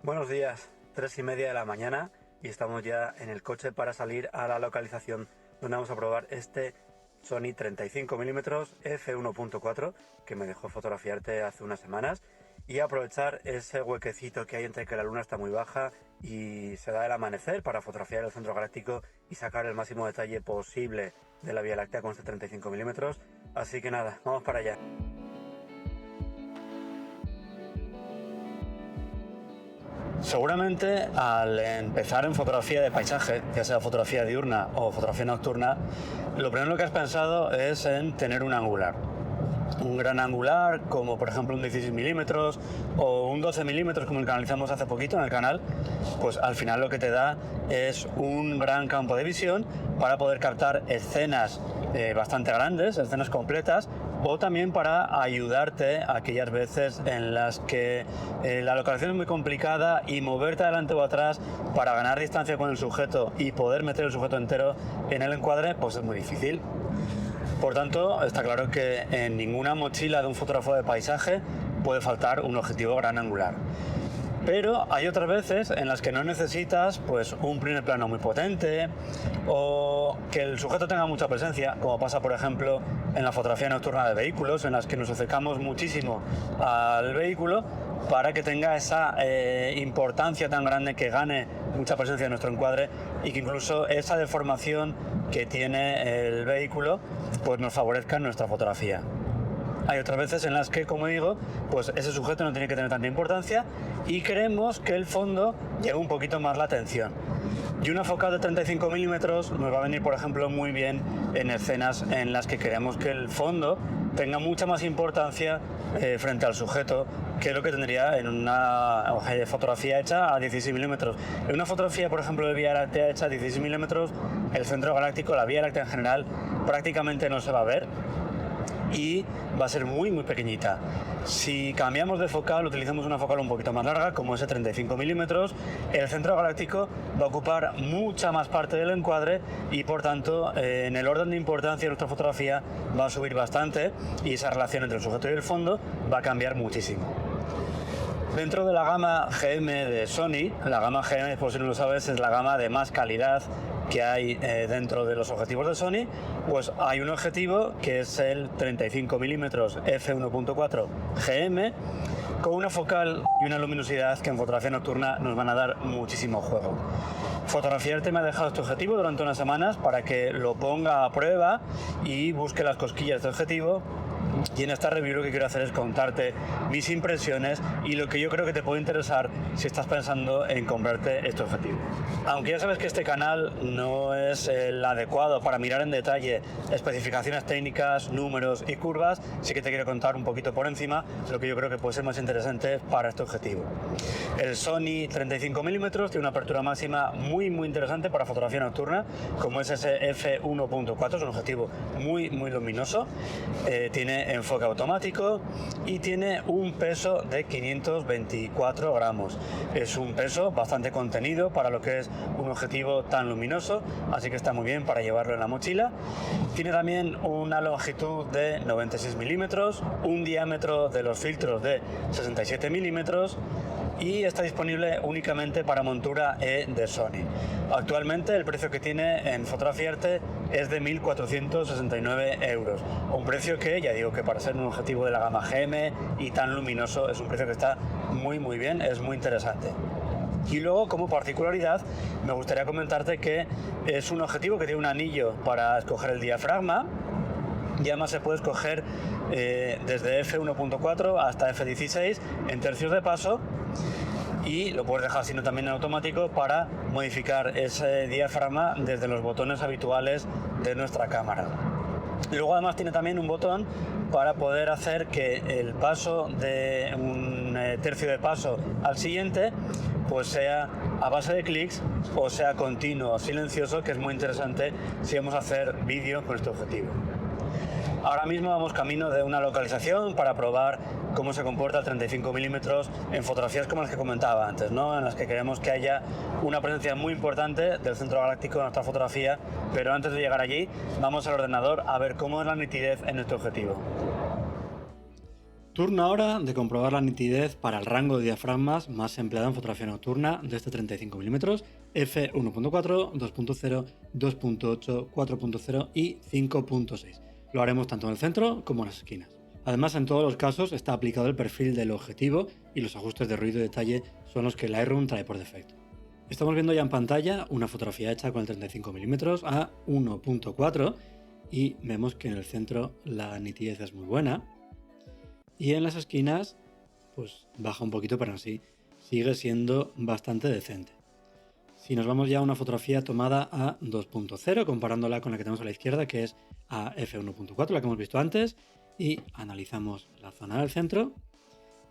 Buenos días, 3:30 de la mañana y estamos ya en el coche para salir a la localización donde vamos a probar este Sony 35mm f1.4 que me dejó fotografiarte hace unas semanas y aprovechar ese huequecito que hay entre que la luna está muy baja y se da el amanecer para fotografiar el centro galáctico y sacar el máximo detalle posible de la Vía Láctea con este 35mm. Así que nada, vamos para allá. Seguramente al empezar en fotografía de paisaje, ya sea fotografía diurna o fotografía nocturna, lo primero que has pensado es en tener un angular. Un gran angular, como por ejemplo un 16mm o un 12mm como el que analizamos hace poquito en el canal, pues al final lo que te da es un gran campo de visión para poder captar escenas bastante grandes, escenas completas, o también para ayudarte aquellas veces en las que la localización es muy complicada y moverte adelante o atrás para ganar distancia con el sujeto y poder meter el sujeto entero en el encuadre, pues es muy difícil. Por tanto, está claro que en ninguna mochila de un fotógrafo de paisaje puede faltar un objetivo gran angular. Pero hay otras veces en las que no necesitas pues un primer plano muy potente o que el sujeto tenga mucha presencia, como pasa por ejemplo en la fotografía nocturna de vehículos, en las que nos acercamos muchísimo al vehículo para que tenga esa importancia tan grande, que gane mucha presencia en nuestro encuadre y que incluso esa deformación que tiene el vehículo pues nos favorezca en nuestra fotografía. Hay otras veces en las que, como digo, pues ese sujeto no tiene que tener tanta importancia y queremos que el fondo lleve un poquito más la atención. Y una focal de 35mm nos va a venir, por ejemplo, muy bien en escenas en las que queremos que el fondo tenga mucha más importancia frente al sujeto que lo que tendría en una fotografía hecha a 16mm. En una fotografía, por ejemplo, de Vía Láctea hecha a 16mm, el centro galáctico, la Vía Láctea en general, prácticamente no se va a ver y va a ser muy pequeñita. Si cambiamos de focal, utilizamos una focal un poquito más larga como ese 35mm, el centro galáctico va a ocupar mucha más parte del encuadre y por tanto en el orden de importancia de nuestra fotografía va a subir bastante y esa relación entre el sujeto y el fondo va a cambiar muchísimo. Dentro de la gama GM de Sony, la gama GM, por si no lo sabes, es la gama de más calidad que hay dentro de los objetivos de Sony, pues hay un objetivo que es el 35mm f1.4 GM con una focal y una luminosidad que en fotografía nocturna nos van a dar muchísimo juego. Fotografiarte me ha dejado este objetivo durante unas semanas para que lo ponga a prueba y busque las cosquillas de objetivo. Y en esta review lo que quiero hacer es contarte mis impresiones y lo que yo creo que te puede interesar si estás pensando en comprarte este objetivo. Aunque ya sabes que este canal no es el adecuado para mirar en detalle especificaciones técnicas, números y curvas, sí que te quiero contar un poquito por encima lo que yo creo que puede ser más interesante para este objetivo. El Sony 35mm tiene una apertura máxima muy interesante para fotografía nocturna, como es ese f1.4, es un objetivo muy luminoso, tiene enfoque automático y tiene un peso de 524 gramos. Es un peso bastante contenido para lo que es un objetivo tan luminoso, así que está muy bien para llevarlo en la mochila. Tiene también una longitud de 96 milímetros, un diámetro de los filtros de 67 milímetros y está disponible únicamente para montura E de Sony. Actualmente el precio que tiene en Fotografiarte es de 1.469 euros, un precio que ya digo que para ser un objetivo de la gama GM y tan luminoso es un precio que está muy bien, es muy interesante. Y luego, como particularidad, me gustaría comentarte que es un objetivo que tiene un anillo para escoger el diafragma y además se puede escoger desde f1.4 hasta f16 en tercios de paso y lo puedes dejar sino también en automático para modificar ese diafragma desde los botones habituales de nuestra cámara. Y luego además tiene también un botón para poder hacer que el paso de un tercio de paso al siguiente pues sea a base de clics o sea continuo, silencioso, que es muy interesante si vamos a hacer vídeo con este objetivo. Ahora mismo vamos camino de una localización para probar cómo se comporta el 35mm en fotografías como las que comentaba antes, ¿no? En las que queremos que haya una presencia muy importante del centro galáctico en nuestra fotografía, pero antes de llegar allí vamos al ordenador a ver cómo es la nitidez en este objetivo. Turno ahora de comprobar la nitidez para el rango de diafragmas más empleado en fotografía nocturna de este 35 mm, f1.4, 2.0, 2.8, 4.0 y 5.6. Lo haremos tanto en el centro como en las esquinas. Además, en todos los casos está aplicado el perfil del objetivo y los ajustes de ruido y detalle son los que Lightroom trae por defecto. Estamos viendo ya en pantalla una fotografía hecha con el 35 mm a 1.4 y vemos que en el centro la nitidez es muy buena. Y en las esquinas, pues baja un poquito, pero así sigue siendo bastante decente. Si nos vamos ya a una fotografía tomada a 2.0, comparándola con la que tenemos a la izquierda, que es a f1.4, la que hemos visto antes, y analizamos la zona del centro,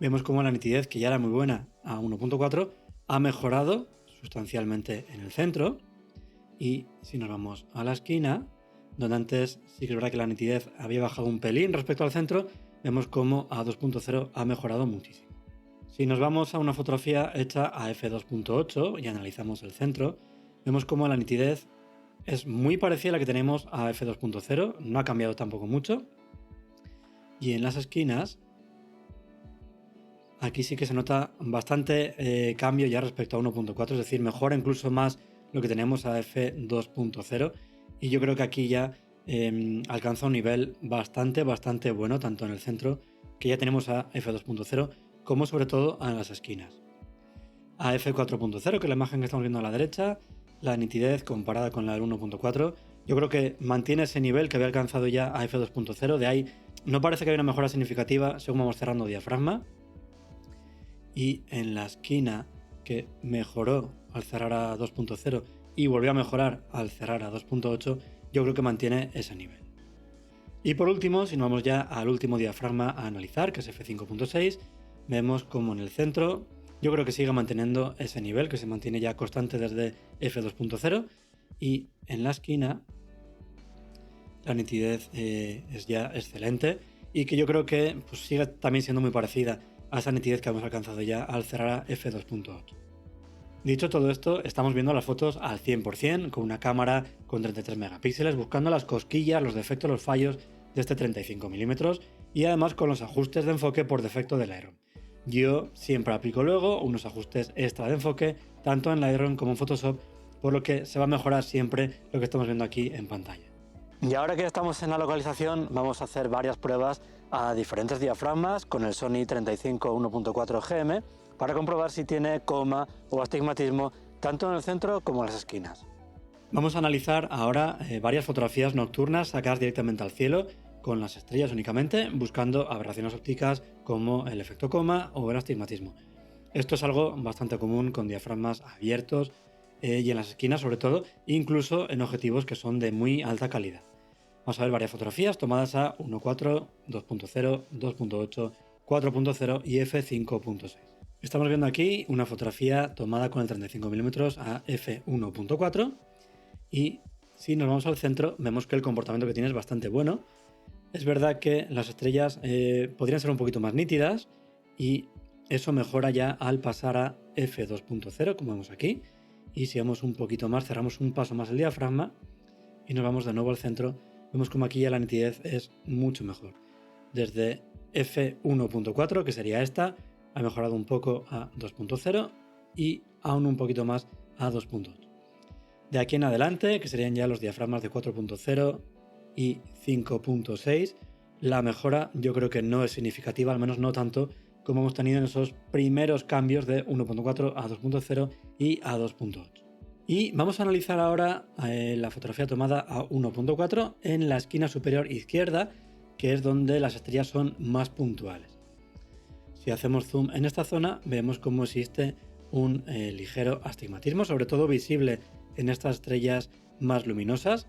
vemos como la nitidez, que ya era muy buena a 1.4, ha mejorado sustancialmente en el centro. Y si nos vamos a la esquina, donde antes sí que es verdad que la nitidez había bajado un pelín respecto al centro, vemos como a 2.0 ha mejorado muchísimo. Si nos vamos a una fotografía hecha a f2.8 y analizamos el centro, vemos como la nitidez es muy parecida a la que tenemos a f2.0, no ha cambiado tampoco mucho. Y en las esquinas, aquí sí que se nota bastante cambio ya respecto a 1.4, es decir, mejora incluso más lo que tenemos a f2.0. Y yo creo que aquí ya alcanza un nivel bastante bueno, tanto en el centro, que ya tenemos a f2.0, como sobre todo en las esquinas. A f4.0, que es la imagen que estamos viendo a la derecha, la nitidez comparada con la del 1.4, yo creo que mantiene ese nivel que había alcanzado ya a f2.0, de ahí no parece que haya una mejora significativa según vamos cerrando diafragma. Y en la esquina, que mejoró al cerrar a 2.0 y volvió a mejorar al cerrar a 2.8, yo creo que mantiene ese nivel. Y por último, si nos vamos ya al último diafragma a analizar, que es f5.6, vemos como en el centro yo creo que sigue manteniendo ese nivel, que se mantiene ya constante desde f2.0, y en la esquina la nitidez es ya excelente y que yo creo que pues, sigue también siendo muy parecida a esa nitidez que hemos alcanzado ya al cerrar a f2.8. Dicho todo esto, estamos viendo las fotos al 100% con una cámara con 33 megapíxeles, buscando las cosquillas, los defectos, los fallos de este 35 mm y además con los ajustes de enfoque por defecto de Lightroom. Yo siempre aplico luego unos ajustes extra de enfoque, tanto en Lightroom como en Photoshop, por lo que se va a mejorar siempre lo que estamos viendo aquí en pantalla. Y ahora que estamos en la localización, vamos a hacer varias pruebas a diferentes diafragmas con el Sony 35 1.4 GM para comprobar si tiene coma o astigmatismo tanto en el centro como en las esquinas. Vamos a analizar ahora varias fotografías nocturnas sacadas directamente al cielo con las estrellas únicamente, buscando aberraciones ópticas como el efecto coma o el astigmatismo. Esto es algo bastante común con diafragmas abiertos y en las esquinas sobre todo, incluso en objetivos que son de muy alta calidad. Vamos a ver varias fotografías tomadas a 1.4, 2.0, 2.8, 4.0 y f5.6. Estamos viendo aquí una fotografía tomada con el 35 mm a f1.4 y si nos vamos al centro vemos que el comportamiento que tiene es bastante bueno. Es verdad que las estrellas podrían ser un poquito más nítidas y eso mejora ya al pasar a f2.0 como vemos aquí, y si vamos un poquito más, cerramos un paso más el diafragma y nos vamos de nuevo al centro, vemos como aquí ya la nitidez es mucho mejor. Desde f1.4, que sería esta, ha mejorado un poco a 2.0 y aún un poquito más a 2.8. De aquí en adelante, que serían ya los diafragmas de 4.0 y 5.6, la mejora yo creo que no es significativa, al menos no tanto como hemos tenido en esos primeros cambios de 1.4 a 2.0 y a 2.8. Y vamos a analizar ahora la fotografía tomada a 1.4 en la esquina superior izquierda, que es donde las estrellas son más puntuales. Si hacemos zoom en esta zona, vemos cómo existe un ligero astigmatismo, sobre todo visible en estas estrellas más luminosas.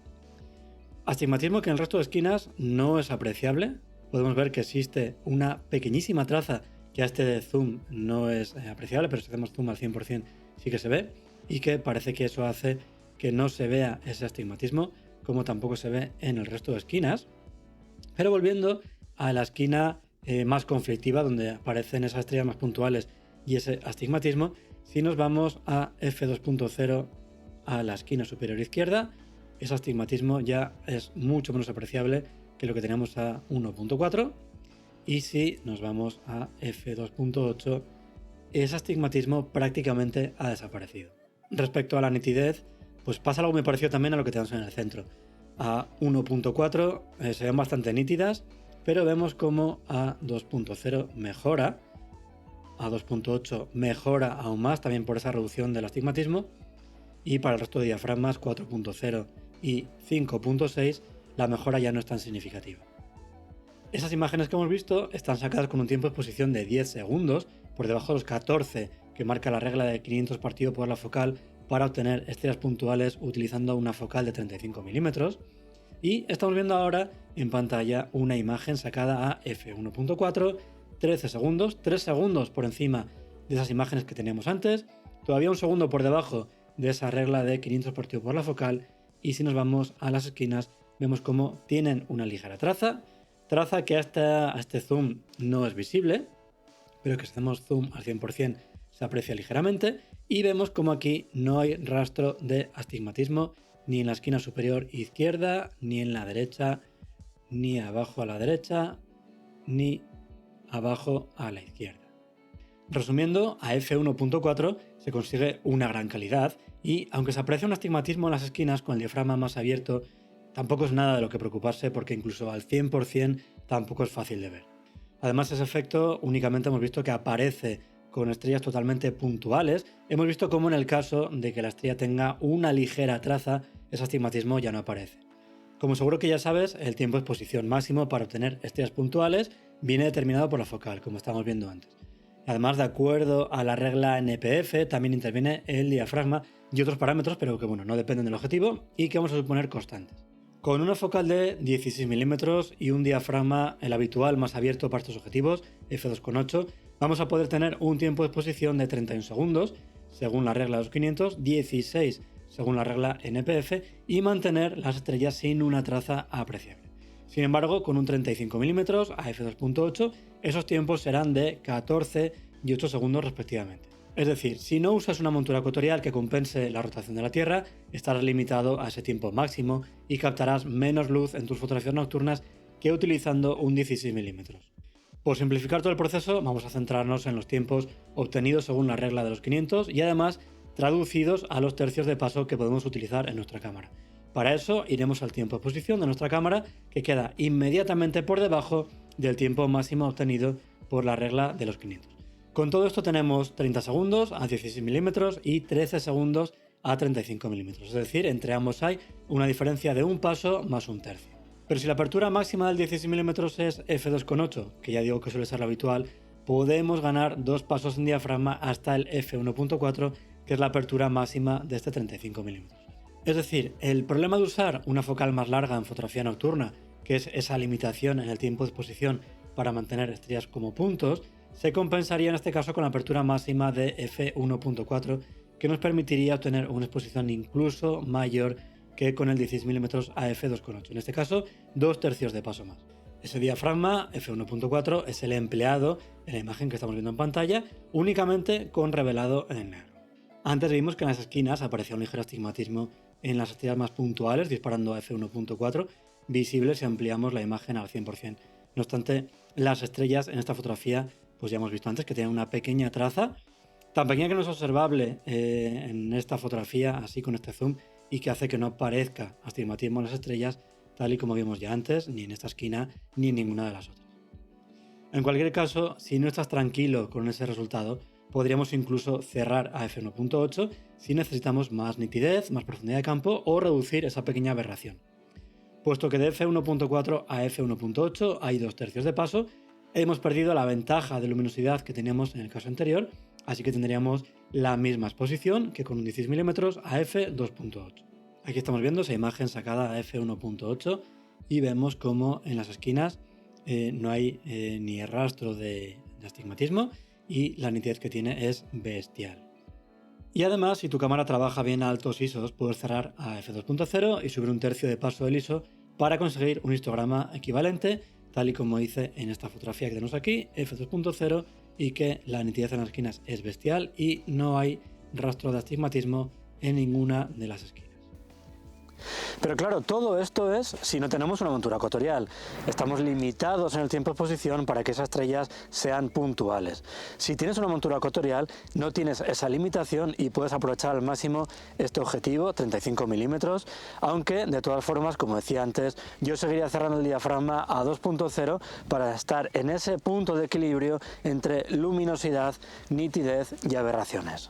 Astigmatismo que en el resto de esquinas no es apreciable. Podemos ver que existe una pequeñísima traza que a este zoom no es apreciable, pero si hacemos zoom al 100% sí que se ve, y que parece que eso hace que no se vea ese astigmatismo, como tampoco se ve en el resto de esquinas. Pero volviendo a la esquina más conflictiva, donde aparecen esas estrellas más puntuales y ese astigmatismo, si nos vamos a f2.0 a la esquina superior izquierda, ese astigmatismo ya es mucho menos apreciable que lo que tenemos a 1.4. y si nos vamos a f2.8, ese astigmatismo prácticamente ha desaparecido. Respecto a la nitidez, pues pasa algo muy parecido también a lo que tenemos en el centro. A 1.4 se ven bastante nítidas, pero vemos como a 2.0 mejora, a 2.8 mejora aún más también por esa reducción del astigmatismo, y para el resto de diafragmas 4.0 y 5.6 la mejora ya no es tan significativa. Esas imágenes que hemos visto están sacadas con un tiempo de exposición de 10 segundos, por debajo de los 14 que marca la regla de 500 partido por la focal para obtener estrellas puntuales utilizando una focal de 35 milímetros. Y estamos viendo ahora en pantalla una imagen sacada a f1.4, 13 segundos, 3 segundos por encima de esas imágenes que teníamos antes, todavía un segundo por debajo de esa regla de 500 partido por la focal, y si nos vamos a las esquinas vemos como tienen una ligera traza que hasta este zoom no es visible, pero que si hacemos zoom al 100% se aprecia ligeramente, y vemos como aquí no hay rastro de astigmatismo ni en la esquina superior izquierda, ni en la derecha, ni abajo a la derecha, ni abajo a la izquierda. Resumiendo, a f1.4 se consigue una gran calidad y, aunque se aprecia un astigmatismo en las esquinas con el diafragma más abierto, tampoco es nada de lo que preocuparse porque incluso al 100% tampoco es fácil de ver. Además, ese efecto únicamente hemos visto que aparece con estrellas totalmente puntuales. Hemos visto cómo en el caso de que la estrella tenga una ligera traza, ese astigmatismo ya no aparece. Como seguro que ya sabes, el tiempo de exposición máximo para obtener estrellas puntuales viene determinado por la focal, como estábamos viendo antes. Además, de acuerdo a la regla NPF, también interviene el diafragma y otros parámetros, pero que no dependen del objetivo y que vamos a suponer constantes. Con una focal de 16 milímetros y un diafragma, el habitual más abierto para estos objetivos, f2.8, vamos a poder tener un tiempo de exposición de 31 segundos, según la regla de los 500, 16 según la regla NPF, y mantener las estrellas sin una traza apreciable. Sin embargo, con un 35 milímetros a f2.8, esos tiempos serán de 14 y 8 segundos respectivamente. Es decir, si no usas una montura ecuatorial que compense la rotación de la Tierra, estarás limitado a ese tiempo máximo y captarás menos luz en tus fotografías nocturnas que utilizando un 16 milímetros. Por simplificar todo el proceso, vamos a centrarnos en los tiempos obtenidos según la regla de los 500 y además traducidos a los tercios de paso que podemos utilizar en nuestra cámara. Para eso iremos al tiempo de exposición de nuestra cámara, que queda inmediatamente por debajo del tiempo máximo obtenido por la regla de los 500. Con todo esto tenemos 30 segundos a 16 milímetros y 13 segundos a 35 milímetros. Es decir, entre ambos hay una diferencia de un paso más un tercio. Pero si la apertura máxima del 16 milímetros es f2.8, que ya digo que suele ser la habitual, podemos ganar 2 pasos en diafragma hasta el f1.4, que es la apertura máxima de este 35 milímetros. Es decir, el problema de usar una focal más larga en fotografía nocturna, que es esa limitación en el tiempo de exposición para mantener estrellas como puntos, se compensaría en este caso con la apertura máxima de f1.4, que nos permitiría obtener una exposición incluso mayor que con el 16 mm a f2.8, en este caso 2 tercios de paso más. Ese diafragma f1.4 es el empleado en la imagen que estamos viendo en pantalla, únicamente con revelado en el negro. Antes vimos que en las esquinas aparecía un ligero astigmatismo en las estrellas más puntuales, disparando a f1.4, visible si ampliamos la imagen al 100%. No obstante, las estrellas en esta fotografía, pues ya hemos visto antes que tienen una pequeña traza, tan pequeña que no es observable en esta fotografía, así con este zoom, y que hace que no parezca astigmatismo en las estrellas, tal y como vimos ya antes, ni en esta esquina, ni en ninguna de las otras. En cualquier caso, si no estás tranquilo con ese resultado, podríamos incluso cerrar a f1.8 si necesitamos más nitidez, más profundidad de campo o reducir esa pequeña aberración. Puesto que de f1.4 a f1.8 hay 2 tercios de paso, hemos perdido la ventaja de luminosidad que teníamos en el caso anterior, así que tendríamos la misma exposición que con un 16 mm a f2.8. Aquí estamos viendo esa imagen sacada a f1.8 y vemos como en las esquinas no hay ni rastro de astigmatismo y la nitidez que tiene es bestial. Y además, si tu cámara trabaja bien a altos ISOs, puedes cerrar a f2.0 y subir un tercio de paso del ISO para conseguir un histograma equivalente, tal y como hice en esta fotografía que tenemos aquí, f2.0, y que la nitidez en las esquinas es bestial y no hay rastro de astigmatismo en ninguna de las esquinas. Pero claro, todo esto es si no tenemos una montura ecuatorial. Estamos limitados en el tiempo de exposición para que esas estrellas sean puntuales. Si tienes una montura ecuatorial, no tienes esa limitación y puedes aprovechar al máximo este objetivo, 35 milímetros, aunque de todas formas, como decía antes, yo seguiría cerrando el diafragma a 2.0 para estar en ese punto de equilibrio entre luminosidad, nitidez y aberraciones.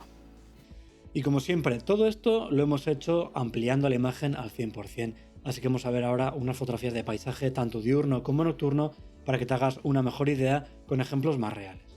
Y como siempre, todo esto lo hemos hecho ampliando la imagen al 100%, así que vamos a ver ahora unas fotografías de paisaje tanto diurno como nocturno para que te hagas una mejor idea con ejemplos más reales.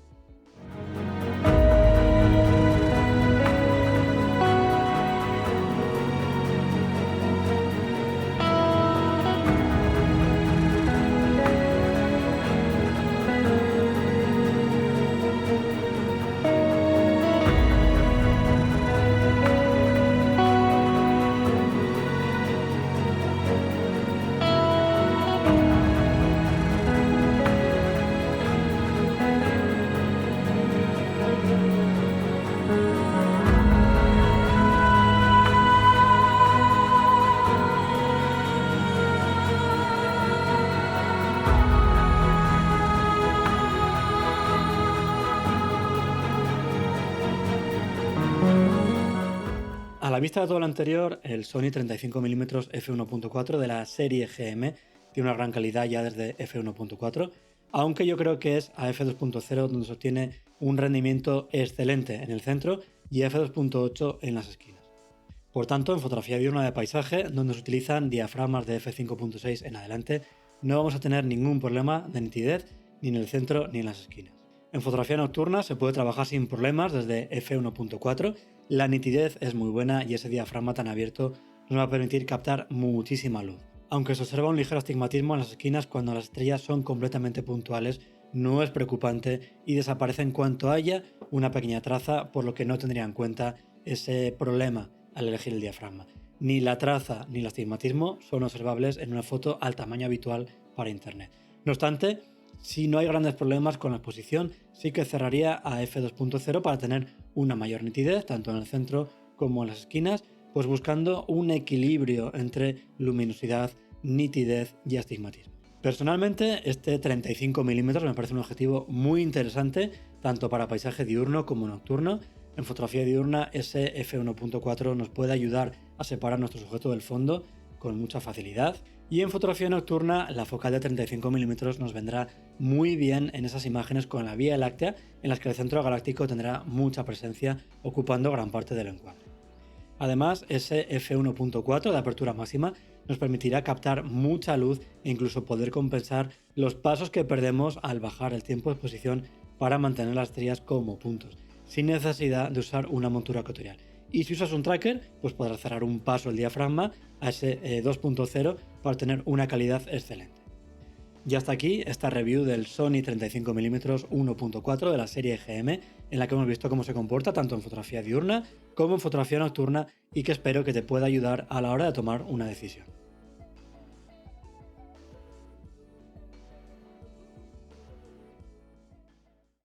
A la vista de todo lo anterior, el Sony 35mm f1.4 de la serie GM tiene una gran calidad ya desde f1.4, aunque yo creo que es a f2.0 donde se obtiene un rendimiento excelente en el centro y f2.8 en las esquinas. Por tanto, en fotografía diurna de paisaje, donde se utilizan diafragmas de f5.6 en adelante, no vamos a tener ningún problema de nitidez ni en el centro ni en las esquinas. En fotografía nocturna se puede trabajar sin problemas desde f1.4, la nitidez es muy buena y ese diafragma tan abierto nos va a permitir captar muchísima luz. Aunque se observa un ligero astigmatismo en las esquinas cuando las estrellas son completamente puntuales, no es preocupante y desaparece en cuanto haya una pequeña traza, por lo que no tendría en cuenta ese problema al elegir el diafragma. Ni la traza ni el astigmatismo son observables en una foto al tamaño habitual para internet. No obstante, si no hay grandes problemas con la exposición, sí que cerraría a f2.0 para tener una mayor nitidez, tanto en el centro como en las esquinas, pues buscando un equilibrio entre luminosidad, nitidez y astigmatismo. Personalmente, este 35mm me parece un objetivo muy interesante, tanto para paisaje diurno como nocturno. En fotografía diurna, ese f1.4 nos puede ayudar a separar nuestro sujeto del fondo con mucha facilidad. Y en fotografía nocturna, la focal de 35mm nos vendrá muy bien en esas imágenes con la Vía Láctea, en las que el centro galáctico tendrá mucha presencia, ocupando gran parte del encuadre. Además, ese f1.4 de apertura máxima nos permitirá captar mucha luz e incluso poder compensar los pasos que perdemos al bajar el tiempo de exposición para mantener las estrellas como puntos, sin necesidad de usar una montura ecuatorial. Y si usas un tracker, pues podrás cerrar un paso el diafragma a ese 2.0 para tener una calidad excelente. Y hasta aquí esta review del Sony 35mm 1.4 de la serie GM, en la que hemos visto cómo se comporta tanto en fotografía diurna como en fotografía nocturna y que espero que te pueda ayudar a la hora de tomar una decisión.